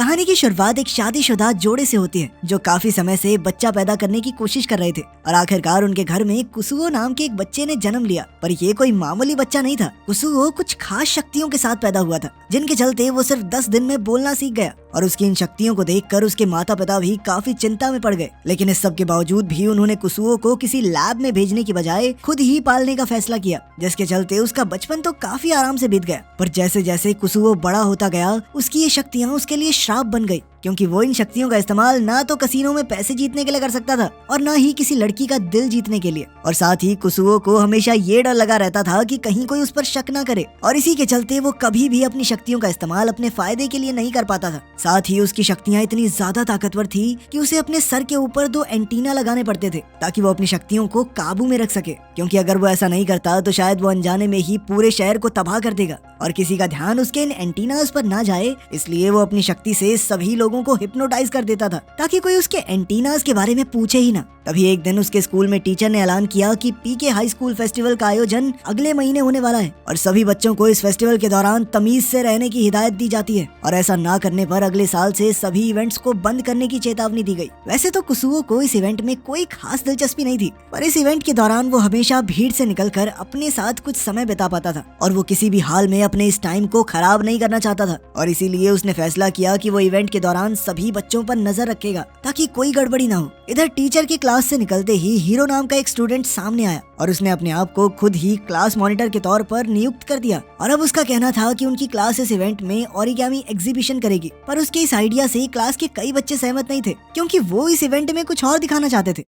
कहानी की शुरुआत एक शादीशुदा जोड़े से होती है जो काफी समय से बच्चा पैदा करने की कोशिश कर रहे थे और आखिरकार उनके घर में कुसुओ नाम के एक बच्चे ने जन्म लिया। पर ये कोई मामूली बच्चा नहीं था। कुसुओ कुछ खास शक्तियों के साथ पैदा हुआ था जिनके चलते वो सिर्फ 10 दिन में बोलना सीख गया और उसकी इन शक्तियों को देखकर उसके माता पिता भी काफी चिंता में पड़ गए। लेकिन इस सब के बावजूद भी उन्होंने कुसुओ को किसी लैब में भेजने की बजाय खुद ही पालने का फैसला किया, जिसके चलते उसका बचपन तो काफी आराम से बीत गया। पर जैसे जैसे कुसुओ बड़ा होता गया उसकी ये शक्तियाँ उसके लिए श्राप बन गई, क्योंकि वो इन शक्तियों का इस्तेमाल ना तो कसीनो में पैसे जीतने के लिए कर सकता था और ना ही किसी लड़की का दिल जीतने के लिए। और साथ ही कुसुओ को हमेशा ये डर लगा रहता था कि कहीं कोई उस पर शक ना करे, और इसी के चलते वो कभी भी अपनी शक्तियों का इस्तेमाल अपने फायदे के लिए नहीं कर पाता था। साथ ही उसकी शक्तियाँ इतनी ज्यादा ताकतवर थी कि उसे अपने सर के ऊपर 2 एंटीना लगाने पड़ते थे ताकि वो अपनी शक्तियों को काबू में रख सके, क्योंकि अगर वो ऐसा नहीं करता तो शायद वो अनजाने में ही पूरे शहर को तबाह कर देगा और किसी का ध्यान उसके इन एंटीनास पर ना जाए। इसलिए वो अपनी शक्ति से सभी लोगों को हिप्नोटाइज कर देता था ताकि कोई उसके एंटीनास के बारे में पूछे ही ना। तभी एक दिन उसके स्कूल में टीचर ने ऐलान किया कि पीके हाई स्कूल फेस्टिवल का आयोजन अगले महीने होने वाला है और सभी बच्चों को इस फेस्टिवल के दौरान तमीज से रहने की हिदायत दी जाती है और ऐसा ना करने पर अगले साल से सभी इवेंट्स को बंद करने की चेतावनी दी गई। वैसे तो कुसुओ को इस इवेंट में कोई खास दिलचस्पी नहीं थी, पर इस इवेंट के दौरान वो हमेशा भीड़ से निकलकर अपने साथ कुछ समय बिता पाता था और वो किसी भी हाल में अपने इस टाइम को खराब नहीं करना चाहता था। और इसीलिए उसने फैसला किया कि वो इवेंट के दौरान सभी बच्चों पर नजर रखेगा ताकि कोई गड़बड़ी ना हो। इधर टीचर की क्लास से निकलते ही हीरो नाम का एक स्टूडेंट सामने आया और उसने अपने आप को खुद ही क्लास मॉनिटर के तौर पर नियुक्त कर दिया। और अब उसका कहना था कि उनकी क्लास इस इवेंट में ओरिगामी एग्जीबिशन करेगी, पर उसके इस आइडिया से क्लास के कई बच्चे सहमत नहीं थे क्योंकि वो इस इवेंट में कुछ और दिखाना चाहते थे।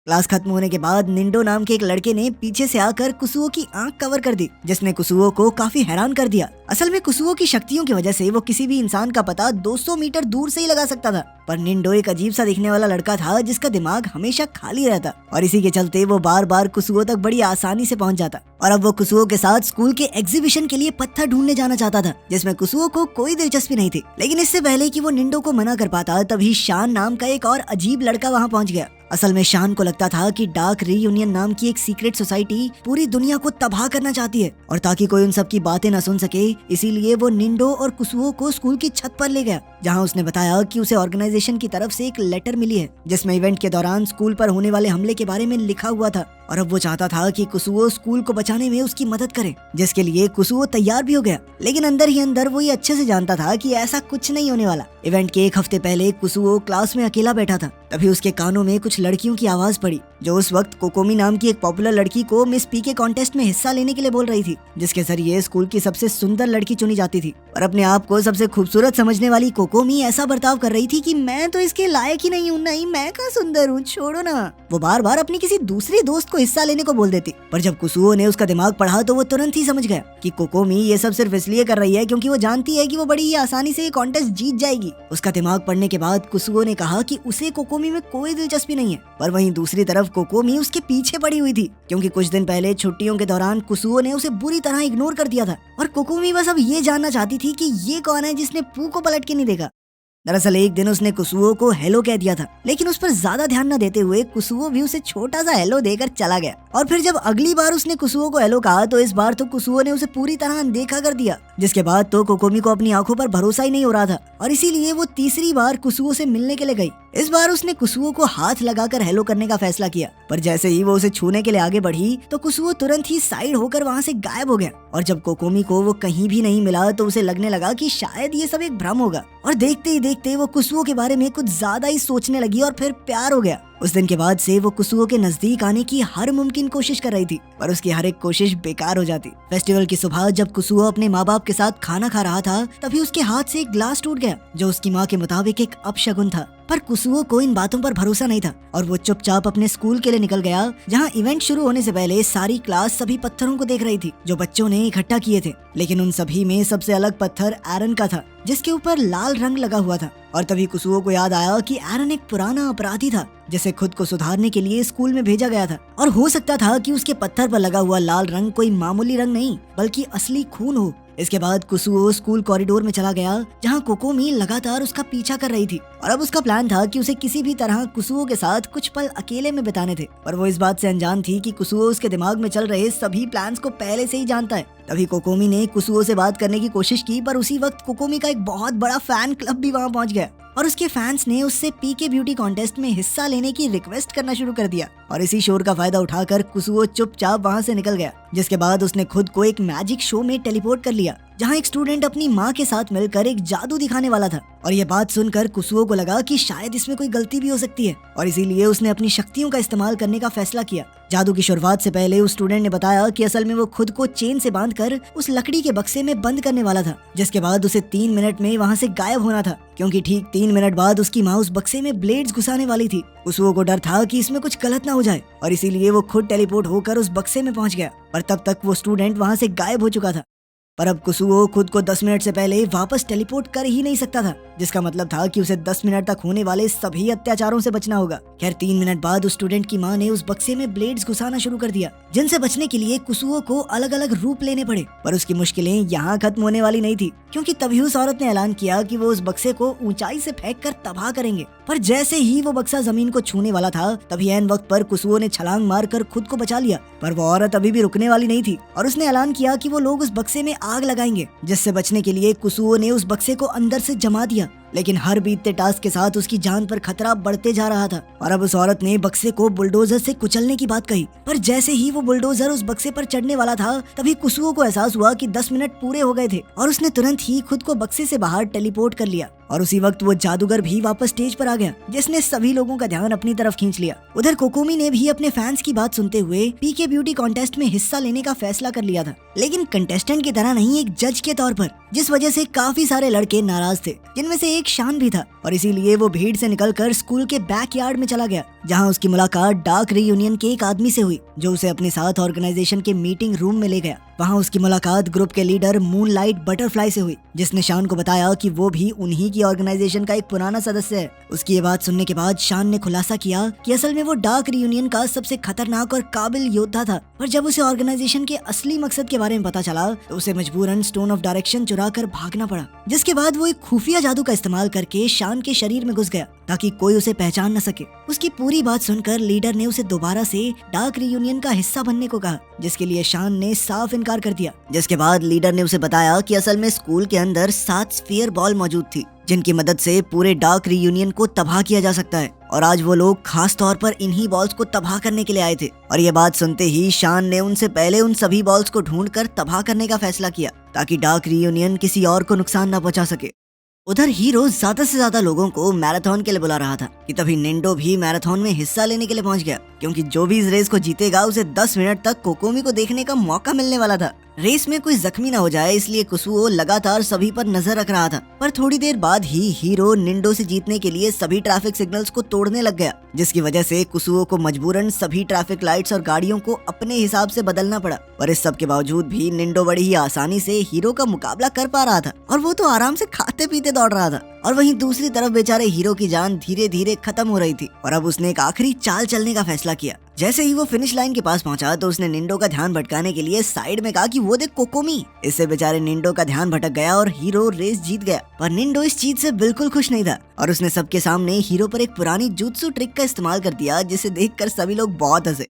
क्लास खत्म होने के बाद निंडो नाम के एक लड़के ने पीछे से आकर कुसुओ की आंख कवर कर दी, जिसने कुसुओ को काफी हैरान कर दिया। असल में कुसुओ की शक्तियों की वजह से वो किसी भी इंसान का पता 200 मीटर दूर से ही लगा सकता था, पर निंडो एक अजीब सा दिखने वाला लड़का था जिसका दिमाग हमेशा खाली रहता और इसी के चलते वो बार बार कुसुओ तक बड़ी आसानी से पहुंच जाता। और अब वो कुसुओ के साथ स्कूल के एग्जीबिशन के लिए पत्थर ढूंढने जाना चाहता था, जिसमें कुसुओ को कोई दिलचस्पी नहीं थी। लेकिन इससे पहले कि वो निंडो को मना कर पाता तभी शान नाम का एक और अजीब लड़का वहाँ पहुँच गया। असल में शान को लगता था कि डार्क रीयूनियन नाम की एक सीक्रेट सोसाइटी पूरी दुनिया को तबाह करना चाहती है, और ताकि कोई उन सब की बातें न सुन सके इसीलिए वो निंडो और कुसुओ को स्कूल की छत पर ले गया, जहां उसने बताया कि उसे ऑर्गेनाइजेशन की तरफ से एक लेटर मिली है जिसमें इवेंट के दौरान स्कूल पर होने वाले हमले के बारे में लिखा हुआ था। और अब वो चाहता था कि कुसुओ स्कूल को बचाने में उसकी मदद करे, जिसके लिए कुसुओ तैयार भी हो गया। लेकिन अंदर ही अंदर वो ये अच्छे से जानता था कि ऐसा कुछ नहीं होने वाला। इवेंट के 1 हफ्ते पहले कुसुओ क्लास में अकेला बैठा था, तभी उसके कानों में कुछ लड़कियों की आवाज पड़ी जो उस वक्त कोकोमी नाम की एक पॉपुलर लड़की को मिस पी के कॉन्टेस्ट में हिस्सा लेने के लिए बोल रही थी, जिसके जरिए स्कूल की सबसे सुंदर लड़की चुनी जाती थी। और अपने आप को सबसे खूबसूरत समझने वाली कोकोमी ऐसा बर्ताव कर रही थी कि मैं तो इसके लायक ही नहीं हूँ, नहीं मैं कहाँ सुंदर हूँ, छोड़ो ना। वो बार बार अपनी किसी दूसरी दोस्त को हिस्सा लेने को बोल देती, पर जब कुसुओ ने उसका दिमाग पढ़ा तो वो तुरंत ही समझ गया कि कोकोमी ये सब सिर्फ इसलिए कर रही है क्योंकि वो जानती है कि वो बड़ी ही आसानी से ये कॉन्टेस्ट जीत जाएगी। उसका दिमाग पढ़ने के बाद कुसुओ ने कहा कि उसे कोकोमी में कोई दिलचस्पी नहीं है, पर वहीं दूसरी तरफ कोकोमी उसके पीछे पड़ी हुई थी क्योंकि कुछ दिन पहले छुट्टियों के दौरान कुसुओ ने उसे बुरी तरह इग्नोर कर दिया था और कोकोमी बस अब ये जानना चाहती थी कि ये कौन है जिसने पू को पलट के नहीं देखा। दरअसल एक दिन उसने कुसुओ को हेलो कह दिया था, लेकिन उस पर ज्यादा ध्यान न देते हुए कुसुओ भी उसे छोटा सा हेलो देकर चला गया। और फिर जब अगली बार उसने कुसुओ को हेलो कहा तो इस बार तो कुसुओ ने उसे पूरी तरह अनदेखा कर दिया, जिसके बाद तो कोकोमी को अपनी आंखों पर भरोसा ही नहीं हो रहा था और इसीलिए वो तीसरी बार कुसुओ से मिलने के लिए गई। इस बार उसने कुसुओ को हाथ लगाकर हेलो करने का फैसला किया, पर जैसे ही वो उसे छूने के लिए आगे बढ़ी तो कुसुओ तुरंत ही साइड होकर वहाँ से गायब हो गया। और जब कोकोमी को वो कहीं भी नहीं मिला तो उसे लगने लगा कि शायद ये सब एक भ्रम होगा, और देखते ही देखते वो कुसुओ के बारे में कुछ ज्यादा ही सोचने लगी और फिर प्यार हो गया। उस दिन के बाद से वो कुसुओ के नजदीक आने की हर मुमकिन कोशिश कर रही थी, पर उसकी हर एक कोशिश बेकार हो जाती। फेस्टिवल की सुबह जब कुसुओ अपने माँ बाप के साथ खाना खा रहा था तभी उसके हाथ से एक ग्लास टूट गया, जो उसकी माँ के मुताबिक एक अपशगुन था। पर कुसुओ को इन बातों पर भरोसा नहीं था और वो चुपचाप अपने स्कूल के लिए निकल गया, जहाँ इवेंट शुरू होने से पहले सारी क्लास सभी पत्थरों को देख रही थी जो बच्चों ने इकट्ठा किए थे। लेकिन उन सभी में सबसे अलग पत्थर एरन का था, जिसके ऊपर लाल रंग लगा हुआ था। और तभी कुसुओ को याद आया कि एरन एक पुराना अपराधी था जिसे खुद को सुधारने के लिए स्कूल में भेजा गया था, और हो सकता था कि उसके पत्थर पर लगा हुआ लाल रंग कोई मामूली रंग नहीं बल्कि असली खून हो। इसके बाद कुसुओ स्कूल कॉरिडोर में चला गया जहाँ कोकोमी लगातार उसका पीछा कर रही थी और अब उसका प्लान था कि उसे किसी भी तरह कुसुओ के साथ कुछ पल अकेले में बिताने थे। पर वो इस बात से अनजान थी कि कुसुओ उसके दिमाग में चल रहे सभी प्लान्स को पहले से ही जानता है। तभी कोकोमी ने कुसुओ से बात करने की कोशिश की, पर उसी वक्त कोकोमी का एक बहुत बड़ा फैन क्लब भी वहाँ पहुँच गया और उसके फैंस ने उससे पीके ब्यूटी कॉन्टेस्ट में हिस्सा लेने की रिक्वेस्ट करना शुरू कर दिया। और इसी शोर का फायदा उठाकर कुसुओ चुपचाप वहाँ से निकल गया, जिसके बाद उसने खुद को एक मैजिक शो में टेलीपोर्ट कर लिया जहाँ एक स्टूडेंट अपनी माँ के साथ मिलकर एक जादू दिखाने वाला था। और ये बात सुनकर कुसुओ को लगा कि शायद इसमें कोई गलती भी हो सकती है और इसीलिए उसने अपनी शक्तियों का इस्तेमाल करने का फैसला किया। जादू की शुरुआत से पहले उस स्टूडेंट ने बताया कि असल में वो खुद को चेन से बांधकर उस लकड़ी के बक्से में बंद करने वाला था, जिसके बाद उसे 3 मिनट में वहाँ से गायब होना था, क्योंकि ठीक 3 मिनट बाद उसकी माँ उस बक्से में ब्लेड्स घुसाने वाली थी। कुसुओ को डर था कि इसमें कुछ गलत ना हो जाए और इसीलिए वो खुद टेलीपोर्ट होकर उस बक्से में पहुंच गया, पर तब तक वो स्टूडेंट वहाँ से गायब हो चुका था। पर अब कुसुओ खुद को 10 मिनट से पहले वापस टेलीपोर्ट कर ही नहीं सकता था, जिसका मतलब था कि उसे 10 मिनट तक होने वाले सभी अत्याचारों से बचना होगा। खैर 3 मिनट बाद उस स्टूडेंट की माँ ने उस बक्से में ब्लेड्स घुसाना शुरू कर दिया, जिनसे बचने के लिए कुसुओ को अलग अलग रूप लेने पड़े। पर उसकी मुश्किलें यहाँ खत्म होने वाली नहीं थी, क्योंकि तभी उस औरत ने ऐलान किया कि वो उस बक्से को ऊंचाई से फेंक कर तबाह करेंगे। पर जैसे ही वो बक्सा जमीन को छूने वाला था, तभी ऐन वक्त पर कुसुओ ने छलांग मारकर खुद को बचा लिया। पर वो औरत अभी भी रुकने वाली नहीं थी और उसने ऐलान किया कि वो लोग उस बक्से में आग लगाएंगे, जिससे बचने के लिए कुसुओ ने उस बक्से को अंदर से जमा दिया। लेकिन हर बीतते टास्क के साथ उसकी जान पर खतरा बढ़ते जा रहा था और अब उस औरत ने बक्से को बुलडोजर से कुचलने की बात कही। पर जैसे ही वो बुलडोजर उस बक्से पर चढ़ने वाला था, तभी कुसुओ को एहसास हुआ कि 10 मिनट पूरे हो गए थे और उसने तुरंत ही खुद को बक्से से बाहर टेलीपोर्ट कर लिया। और उसी वक्त वो जादूगर भी वापस स्टेज पर आ गया, जिसने सभी लोगों का ध्यान अपनी तरफ खींच लिया। उधर कोकोमी ने भी अपने फैंस की बात सुनते हुए पीके ब्यूटी कॉन्टेस्ट में हिस्सा लेने का फैसला कर लिया था, लेकिन कंटेस्टेंट की तरह नहीं, एक जज के तौर पर, जिस वजह से काफी सारे लड़के नाराज थे, जिनमें से एक शान भी था। और इसीलिए वो भीड़ से निकलकर स्कूल के बैकयार्ड में चला गया, जहां उसकी मुलाकात डार्क रीयूनियन के एक आदमी से हुई, जो उसे अपने साथ ऑर्गेनाइजेशन के मीटिंग रूम में ले गया। वहां उसकी मुलाकात ग्रुप के लीडर मूनलाइट बटरफ्लाई से हुई, जिसने शान को बताया कि वो भी उन्हीं की ऑर्गेनाइजेशन का एक पुराना सदस्य है। उसकी ये बात सुनने के बाद शान ने खुलासा किया कि असल में वो डार्क रीयूनियन का सबसे खतरनाक और काबिल योद्धा था, पर जब उसे ऑर्गेनाइजेशन के असली मकसद के बारे में पता चला तो उसे मजबूरन स्टोन ऑफ डायरेक्शन चुरा कर भागना पड़ा, जिसके बाद वो एक खुफिया जादू का इस्तेमाल करके शान के शरीर में घुस गया ताकि कोई उसे पहचान न सके। उसकी पूरी बात सुनकर लीडर ने उसे दोबारा से डार्क रीयूनियन का हिस्सा बनने को कहा, जिसके लिए शान ने साफ इनकार कर दिया। जिसके बाद लीडर ने उसे बताया कि असल में स्कूल के अंदर 7 स्फीयर बॉल मौजूद थी, जिनकी मदद से पूरे डार्क रीयूनियन को तबाह किया जा सकता है, और आज वो लोग खास तौर पर इन्हीं बॉल्स को तबाह करने के लिए आए थे। और ये बात सुनते ही शान ने उनसे पहले उन सभी बॉल्स को ढूंढकर तबाह करने का फैसला किया, ताकि डार्क रीयूनियन किसी और को नुकसान न पहुंचा सके। उधर हीरो ज्यादा से ज्यादा लोगों को मैराथन के लिए बुला रहा था कि तभी निंडो भी मैराथन में हिस्सा लेने के लिए पहुंच गया, क्योंकि जो भी इस रेस को जीतेगा उसे 10 मिनट तक कोकोमी को देखने का मौका मिलने वाला था। रेस में कोई जख्मी ना हो जाए, इसलिए कुसुओ लगातार सभी पर नजर रख रहा था। पर थोड़ी देर बाद ही हीरो निंडो से जीतने के लिए सभी ट्रैफिक सिग्नल्स को तोड़ने लग गया, जिसकी वजह से कुसुओ को मजबूरन सभी ट्रैफिक लाइट्स और गाड़ियों को अपने हिसाब से बदलना पड़ा। और इस सब के बावजूद भी निंडो बड़ी ही आसानी से हीरो का मुकाबला कर पा रहा था, और वो तो आराम से खाते पीते दौड़ रहा था। और वहीं दूसरी तरफ बेचारे हीरो की जान धीरे धीरे खत्म हो रही थी, और अब उसने एक आखिरी चाल चलने का फैसला किया। जैसे ही वो फिनिश लाइन के पास पहुंचा तो उसने निंडो का ध्यान भटकाने के लिए साइड में कहा कि वो देख कोकोमी। इससे बेचारे निंडो का ध्यान भटक गया और हीरो रेस जीत गया। पर निंडो इस चीज से बिल्कुल खुश नहीं था, और उसने सबके सामने हीरो पर एक पुरानी जुत्सु ट्रिक का इस्तेमाल कर दिया, जिसे देखकर सभी लोग बहुत हंसे।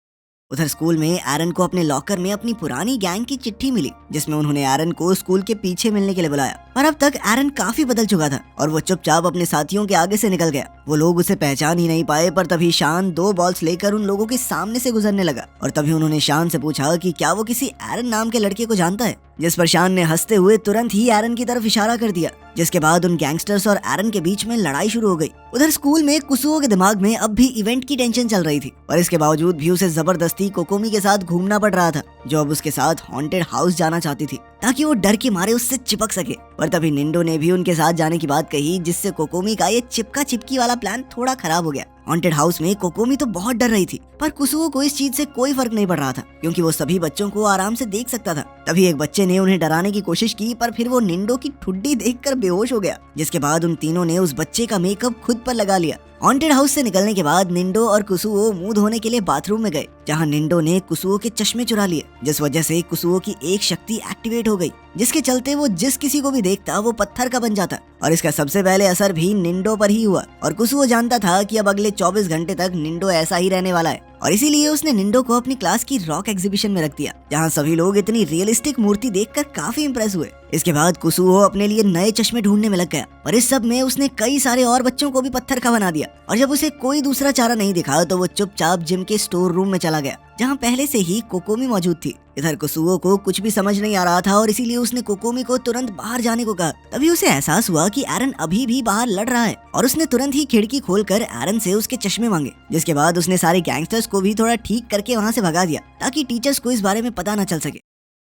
उधर स्कूल में एरन को अपने लॉकर में अपनी पुरानी गैंग की चिट्ठी मिली, जिसमें उन्होंने एरन को स्कूल के पीछे मिलने के लिए बुलाया। और अब तक एरन काफी बदल चुका था और वो चुपचाप अपने साथियों के आगे से निकल गया। वो लोग उसे पहचान ही नहीं पाए, पर तभी शान 2 बॉल्स लेकर उन लोगों के सामने से गुजरने लगा। और तभी उन्होंने शान से पूछा कि क्या वो किसी एरन नाम के लड़के को जानता है, जिस पर शान ने हंसते हुए तुरंत ही एरन की तरफ इशारा कर दिया, जिसके बाद उन गैंगस्टर्स और एरन के बीच में लड़ाई शुरू हो गई। उधर स्कूल में कुसुओ के दिमाग में अब भी इवेंट की टेंशन चल रही थी, और इसके बावजूद भी उसे जबरदस्ती कोकोमी के साथ घूमना पड़ रहा था, जो अब उसके साथ हॉन्टेड हाउस जाना चाहती थी, ताकि वो डर के मारे उससे चिपक सके। पर तभी निंडो ने भी उनके साथ जाने की बात कही, जिससे कोकोमी का ये चिपका चिपकी वाला प्लान थोड़ा खराब हो गया। हॉन्टेड हाउस में कोकोमी तो बहुत डर रही थी, पर कुसुओ को इस चीज से कोई फर्क नहीं पड़ रहा था, क्योंकि वो सभी बच्चों को आराम से देख सकता था। तभी एक बच्चे ने उन्हें डराने की कोशिश की, पर फिर वो निंडो की ठुड्डी देखकर बेहोश हो गया, जिसके बाद उन तीनों ने उस बच्चे का मेकअप खुद पर लगा लिया, हॉन्टेड हाउस से निकलने के बाद निंडो और कुसुओ मुंह धोने के लिए बाथरूम में गए, जहां निंडो ने कुसुओ के चश्मे चुरा लिए, जिस वजह से कुसुओ की एक शक्ति एक्टिवेट हो गई, जिसके चलते वो जिस किसी को भी देखता वो पत्थर का बन जाता। और इसका सबसे पहले असर भी निंडो पर ही हुआ और कुसुओ जानता था कि अब अगले 24 घंटे तक निंडो ऐसा ही रहने वाला है, और इसीलिए उसने निंडो को अपनी क्लास की रॉक एग्जीबिशन में रख दिया, जहाँ सभी लोग इतनी रियलिस्टिक मूर्ति देखकर काफी इंप्रेस हुए। इसके बाद कुसुओ अपने लिए नए चश्मे ढूंढने में लग गया, और इस सब में उसने कई सारे और बच्चों को भी पत्थर का बना दिया। और जब उसे कोई दूसरा चारा नहीं दिखा तो वो चुपचाप जिम के स्टोर रूम में चला गया, जहाँ पहले से ही कोकोमी मौजूद थी। इधर कुसुओ को कुछ भी समझ नहीं आ रहा था, और इसीलिए उसने कोकोमी को तुरंत बाहर जाने को कहा। तभी उसे एहसास हुआ कि एरन अभी भी बाहर लड़ रहा है, और उसने तुरंत ही खिड़की खोलकर एरन से उसके चश्मे मांगे, जिसके बाद उसने सारे गैंगस्टर्स को भी थोड़ा ठीक करके वहाँ से भगा दिया, ताकि टीचर्स को इस बारे में पता न चल सके।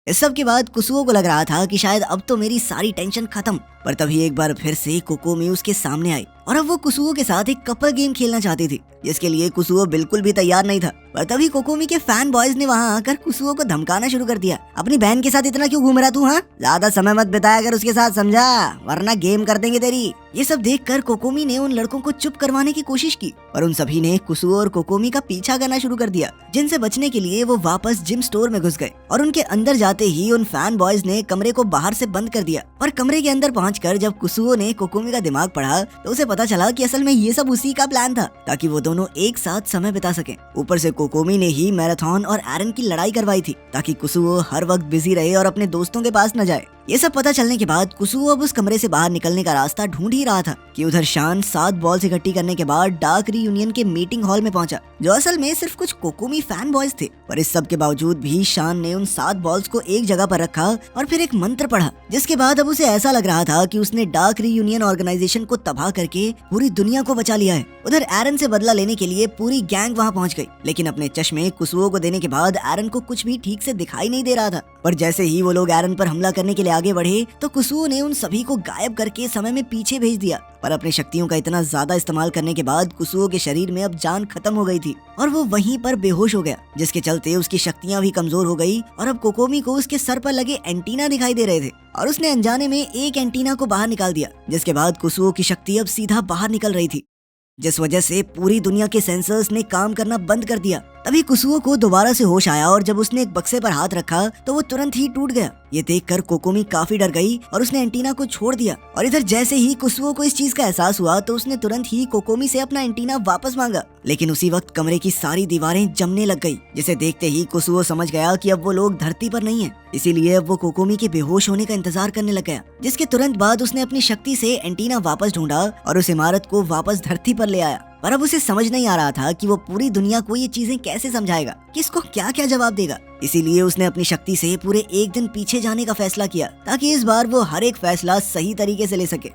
इस सब के बाद कुसुओ को लग रहा था कि शायद अब तो मेरी सारी टेंशन खत्म, पर तभी एक बार फिर से कोकोमी उसके सामने आई, और अब वो कुसुओ के साथ एक कपल गेम खेलना चाहती थी, जिसके लिए कुसुओ बिल्कुल भी तैयार नहीं था। पर तभी कोकोमी के फैन बॉयज ने वहाँ आकर कुसुओ को धमकाना शुरू कर दिया। अपनी बहन के साथ इतना क्यों घूम रहा तू? हाँ, ज्यादा समय मत बिताया कर उसके साथ, समझा, वरना गेम कर देंगे तेरी। ये सब देखकर कोकोमी ने उन लड़कों को चुप करवाने की कोशिश की, और उन सभी ने कुसुओ और कोकोमी का पीछा करना शुरू कर दिया, जिनसे बचने के लिए वो वापस जिम स्टोर में घुस गए। और उनके अंदर जाते ही उन फैन बॉयज ने कमरे को बाहर से बंद कर दिया। और कमरे के अंदर पहुंचकर जब कुसुओ ने कोकोमी का दिमाग पढ़ा तो उसे पता चला कि असल में ये सब उसी का प्लान था, ताकि वो दोनों एक साथ समय बिता सकें। ऊपर से कोकोमी ने ही मैराथन और एरन की लड़ाई करवाई थी, ताकि कुसुओ हर वक्त बिजी रहे और अपने दोस्तों के पास न जाए। ये सब पता चलने के बाद कुसुओ अब उस कमरे से बाहर निकलने का रास्ता ढूंढ ही रहा था कि उधर शान 7 बॉल्स इकट्ठी करने के बाद डार्क रीयूनियन के मीटिंग हॉल में पहुंचा, जो असल में सिर्फ कुछ कोकोमी फैन बॉयज थे। पर इस सब के बावजूद भी शान ने उन 7 बॉल्स को एक जगह पर रखा और फिर एक मंत्र पढ़ा, जिसके बाद अब उसे ऐसा लग रहा था कि उसने डार्क रीयूनियन ऑर्गेनाइजेशन को तबाह करके पूरी दुनिया को बचा लिया है। उधर एरन से बदला लेने के लिए पूरी गैंग वहाँ पहुँच गई, लेकिन अपने चश्मे कुसुओ को देने के बाद एरन को कुछ भी ठीक से दिखाई नहीं दे रहा था। पर जैसे ही वो लोग एरन पर हमला करने के लिए आगे बढ़े तो कुसुओ ने उन सभी को गायब करके समय में पीछे भेज दिया। पर अपनी शक्तियों का इतना ज्यादा इस्तेमाल करने के बाद कुसुओ के शरीर में अब जान खत्म हो गई थी, और वो वहीं पर बेहोश हो गया, जिसके चलते उसकी शक्तियां भी कमजोर हो गई। और अब कोकोमी को उसके सर पर लगे एंटीना दिखाई दे रहे थे, और उसने अनजाने में एक एंटीना को बाहर निकाल दिया, जिसके बाद कुसुओ की शक्ति अब सीधा बाहर निकल रही थी, जिस वजह से पूरी दुनिया के सेंसर्स ने काम करना बंद कर दिया। तभी कुसुओ को दोबारा से होश आया, और जब उसने एक बक्से पर हाथ रखा तो वो तुरंत ही टूट गया। ये देखकर कोकोमी काफी डर गई और उसने एंटीना को छोड़ दिया। और इधर जैसे ही कुसुओ को इस चीज का एहसास हुआ तो उसने तुरंत ही कोकोमी से अपना एंटीना वापस मांगा, लेकिन उसी वक्त कमरे की सारी दीवारें जमने लग गई, जिसे देखते ही कुसुओ समझ गया कि अब वो लोग धरती पर नहीं है। इसीलिए अब वो कोकोमी के बेहोश होने का इंतजार करने लग गया, जिसके तुरंत बाद उसने अपनी शक्ति से एंटीना वापस ढूंढा और उस इमारत को वापस धरती पर ले आया। पर अब उसे समझ नहीं आ रहा था कि वो पूरी दुनिया को ये चीजें कैसे समझाएगा, किसको क्या क्या जवाब देगा। इसीलिए उसने अपनी शक्ति से पूरे एक दिन पीछे जाने का फैसला किया, ताकि इस बार वो हर एक फैसला सही तरीके से ले सके।